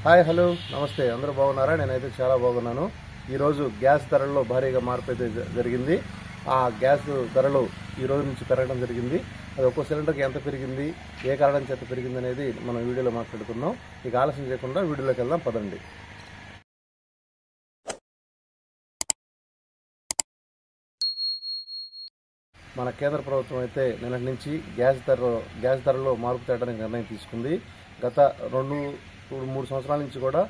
Hi hello నమస్తే అందరూ బాగున్నారా? నేనైతే చాలా బాగున్నాను. ఈరోజు గ్యాస్ ధరల్లో భారీగా మార్పు అయితే జరిగింది. ఆ గ్యాస్ ధరలు ఈ రోజు నుంచి పెరగడం జరిగింది. అది ఒక్కో సిలిండర్కి ఎంత పెరిగింది, ఏ కారణం చేత పెరిగింది అనేది మనం వీడియోలో మాట్లాడుకుందాం. ఇక ఆలస్యం చేయకుండా వీడియోలోకి వెళ్దాం పదండి. మన కేంద్ర ప్రభుత్వం అయితే నిన్నటి నుంచి గ్యాస్ ధరలో మార్పు తేడానికి నిర్ణయం తీసుకుంది. గత 2-3 సంవత్సరాల నుంచి కూడా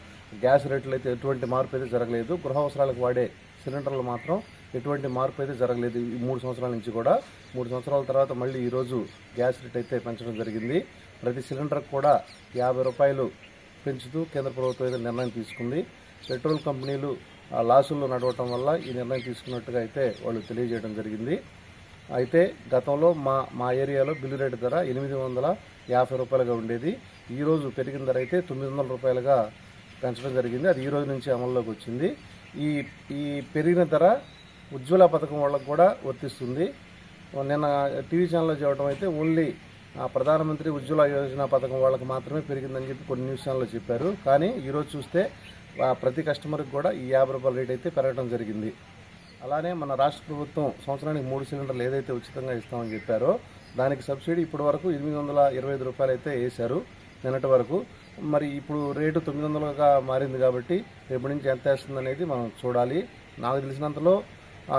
గ్యాస్ రేట్లు అయితే ఎటువంటి మార్పు అయితే జరగలేదు. గృహ అవసరాలకు వాడే సిలిండర్లు మాత్రం ఎటువంటి మార్పు అయితే జరగలేదు. ఈ 3 సంవత్సరాల నుంచి కూడా 3 సంవత్సరాల తర్వాత మళ్ళీ ఈరోజు గ్యాస్ రేట్ అయితే పెంచడం జరిగింది. ప్రతి సిలిండర్కి కూడా 50 రూపాయలు పెంచుతూ కేంద్ర ప్రభుత్వం అయితే నిర్ణయం తీసుకుంది. పెట్రోల్ కంపెనీలు లాసుల్లో నడవటం వల్ల ఈ నిర్ణయం తీసుకున్నట్టుగా అయితే వాళ్ళు తెలియజేయడం జరిగింది. అయితే గతంలో మా ఏరియాలో బిల్లు రేటు ధర 850 రూపాయలుగా ఉండేది. ఈరోజు పెరిగిన ధర అయితే 900 రూపాయలుగా పెంచడం జరిగింది. అది ఈ రోజు నుంచి అమల్లోకి వచ్చింది. ఈ పెరిగిన ధర ఉజ్వల పథకం వాళ్ళకు కూడా వర్తిస్తుంది. నిన్న టీవీ ఛానల్లో చెప్పడం అయితే ఓన్లీ ప్రధానమంత్రి ఉజ్వల యోజన పథకం వాళ్ళకి మాత్రమే పెరిగిందని చెప్పి కొన్ని న్యూస్ ఛానల్లో చెప్పారు. కానీ ఈరోజు చూస్తే ప్రతి కస్టమర్కి కూడా ఈ 50 రూపాయల రేట్ అయితే పెరగడం జరిగింది. అలానే మన రాష్ట్ర ప్రభుత్వం సంవత్సరానికి 3 సిలిండర్లు ఏదైతే ఉచితంగా ఇస్తామని చెప్పారో దానికి సబ్సిడీ ఇప్పటి వరకు 825 రూపాయలు అయితే వేశారు నిన్నటి వరకు. మరి ఇప్పుడు రేటు 900గా మారింది కాబట్టి రేపటి నుంచి ఎంత వేస్తుంది అనేది మనం చూడాలి. నాకు తెలిసినంతలో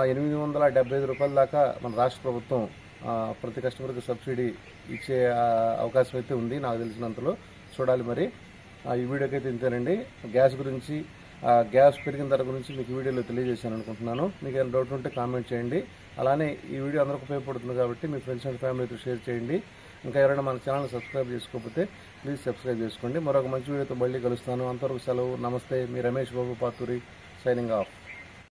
875 రూపాయల దాకా మన రాష్ట్ర ప్రభుత్వం ప్రతి కస్టమర్కి సబ్సిడీ ఇచ్చే అవకాశం అయితే ఉంది. నాకు తెలిసినంతలో చూడాలి. మరి ఈ వీడియోకి అయితే ఇంతేనండి. గ్యాస్ పెరిగిన ధర గురించి మీకు వీడియోలో తెలియజేశాను అనుకుంటున్నాను. మీకు ఏమైనా డౌట్ ఉంటే కామెంట్ చేయండి. అలానే ఈ వీడియో అందరికీ ఉపయోగపడుతుంది కాబట్టి మీ ఫ్రెండ్స్ అండ్ ఫ్యామిలీతో షేర్ చేయండి. ఇంకా ఎవరైనా మన ఛానల్ సబ్స్క్రైబ్ చేసుకోకపోతే ప్లీజ్ సబ్స్క్రైబ్ చేసుకోండి. మరొక మంచి వీడియోతో మళ్ళీ కలుస్తాను. అంతవరకు సెలవు. నమస్తే. మీ రమేష్ బాబు పాతూరి సైనింగ్ ఆఫ్.